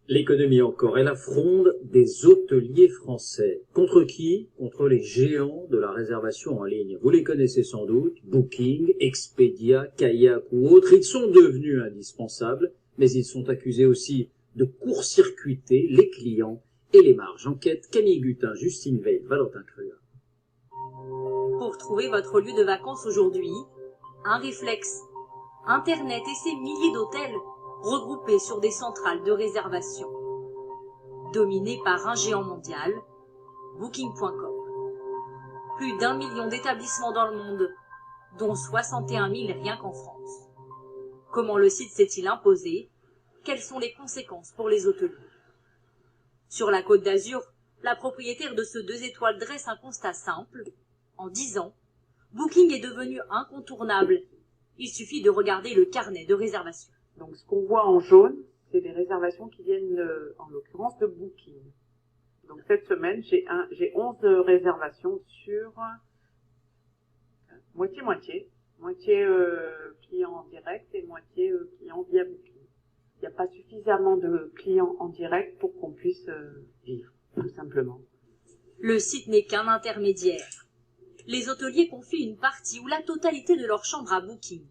L'économie encore et la fronde des hôteliers français. Contre qui? Contre les géants de la réservation en ligne. Vous les connaissez sans doute, Booking, Expedia, Kayak ou autres. Ils sont devenus indispensables, mais ils sont accusés aussi de court-circuiter les clients et les marges. Enquête Camille Gutin, Justine Veil, Valentin Crua. Pour trouver votre lieu de vacances aujourd'hui, un réflexe. Internet et ses milliers d'hôtels regroupés sur des centrales de réservation. Dominés par un géant mondial, Booking.com. Plus d'1 million d'établissements dans le monde, dont 61 000 rien qu'en France. Comment le site s'est-il imposé? Quelles sont les conséquences pour les hôteliers? Sur la Côte d'Azur, la propriétaire de ce 2 étoiles dresse un constat simple. En 10 ans, Booking est devenu incontournable. Il suffit de regarder le carnet de réservation. Donc ce qu'on voit en jaune, c'est des réservations qui viennent en l'occurrence de Booking. Donc cette semaine, j'ai 11 réservations sur moitié-moitié. Moitié clients en direct et moitié clients via Booking. Il n'y a pas suffisamment de clients en direct pour qu'on puisse vivre, tout simplement. Le site n'est qu'un intermédiaire. Les hôteliers confient une partie ou la totalité de leurs chambres à Booking.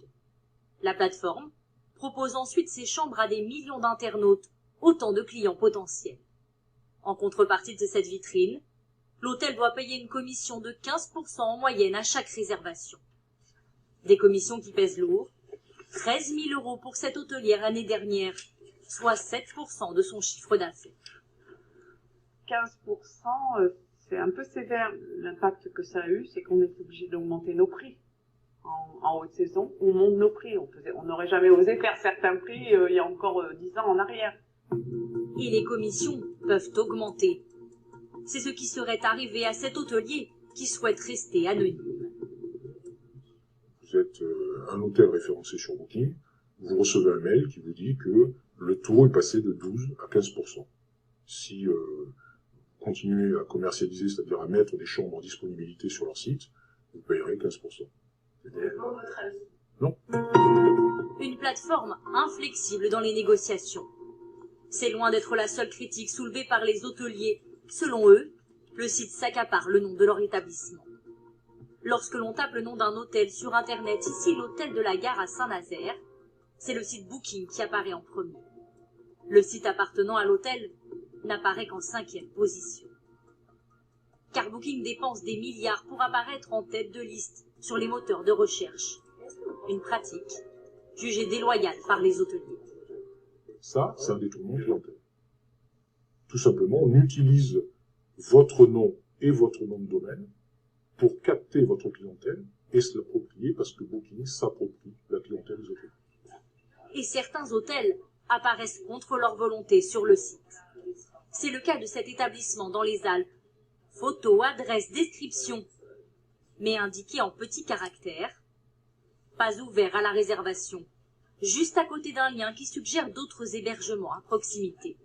La plateforme propose ensuite ses chambres à des millions d'internautes, autant de clients potentiels. En contrepartie de cette vitrine, l'hôtel doit payer une commission de 15% en moyenne à chaque réservation. Des commissions qui pèsent lourd, 13 000 € pour cette hôtelière l'année dernière, soit 7% de son chiffre d'affaires. 15%, c'est un peu sévère. L'impact que ça a eu, c'est qu'on est obligé d'augmenter nos prix. En haute saison, on monte nos prix. On n'aurait jamais osé faire certains prix il y a encore 10 ans en arrière. Et les commissions peuvent augmenter. C'est ce qui serait arrivé à cet hôtelier qui souhaite rester anonyme. Vous êtes un hôtel référencé sur Booking, vous recevez un mail qui vous dit que le taux est passé de 12 à 15%. Si vous continuez à commercialiser, c'est-à-dire à mettre des chambres en disponibilité sur leur site, vous payerez 15%. Non. Une plateforme inflexible dans les négociations. C'est loin d'être la seule critique soulevée par les hôteliers. Selon eux, le site s'accapare le nom de leur établissement. Lorsque l'on tape le nom d'un hôtel sur Internet, ici l'hôtel de la Gare à Saint-Nazaire, c'est le site Booking qui apparaît en premier. Le site appartenant à l'hôtel n'apparaît qu'en 5e position. Car Booking dépense des milliards pour apparaître en tête de liste sur les moteurs de recherche. Une pratique jugée déloyale par les hôteliers. Ça, c'est un détournement de clientèle. Tout simplement, on utilise votre nom et votre nom de domaine pour capter votre clientèle et se l'approprier parce que Booking s'approprie la clientèle des hôtels. Et certains hôtels apparaissent contre leur volonté sur le site. C'est le cas de cet établissement dans les Alpes. Photo, adresse, description, mais indiqué en petits caractères, pas ouvert à la réservation, juste à côté d'un lien qui suggère d'autres hébergements à proximité.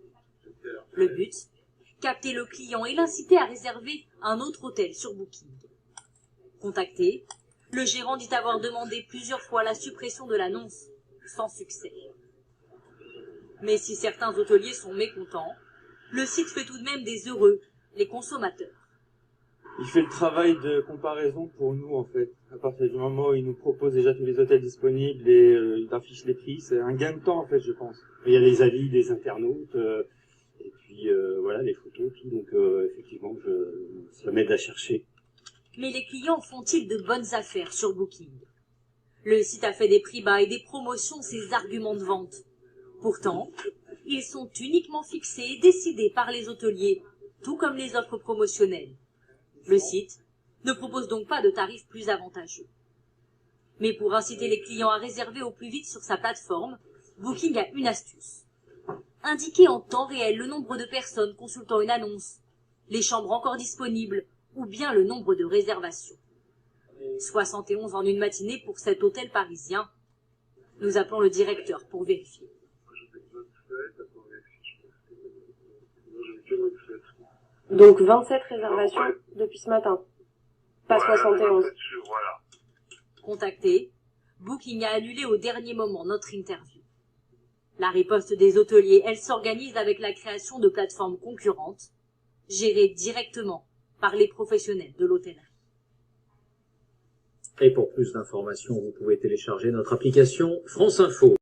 Le but, capter le client et l'inciter à réserver un autre hôtel sur Booking. Contacté, le gérant dit avoir demandé plusieurs fois la suppression de l'annonce, sans succès. Mais si certains hôteliers sont mécontents, le site fait tout de même des heureux, les consommateurs. Il fait le travail de comparaison pour nous, en fait. À partir du moment où il nous propose déjà tous les hôtels disponibles et il affiche les prix, c'est un gain de temps, en fait, je pense. Il y a les avis des internautes, et puis voilà, les photos, tout. Donc, effectivement, ça m'aide à chercher. Mais les clients font-ils de bonnes affaires sur Booking? Le site a fait des prix bas et des promotions ses arguments de vente. Pourtant, ils sont uniquement fixés et décidés par les hôteliers, tout comme les offres promotionnelles. Le site ne propose donc pas de tarifs plus avantageux. Mais pour inciter les clients à réserver au plus vite sur sa plateforme, Booking a une astuce. Indiquer en temps réel le nombre de personnes consultant une annonce, les chambres encore disponibles ou bien le nombre de réservations. 71 en une matinée pour cet hôtel parisien. Nous appelons le directeur pour vérifier. Donc 27 réservations depuis ce matin, pas 71. Voilà. Contacté, Booking a annulé au dernier moment notre interview. La riposte des hôteliers, elle s'organise avec la création de plateformes concurrentes, gérées directement par les professionnels de l'hôtellerie. Et pour plus d'informations, vous pouvez télécharger notre application France Info.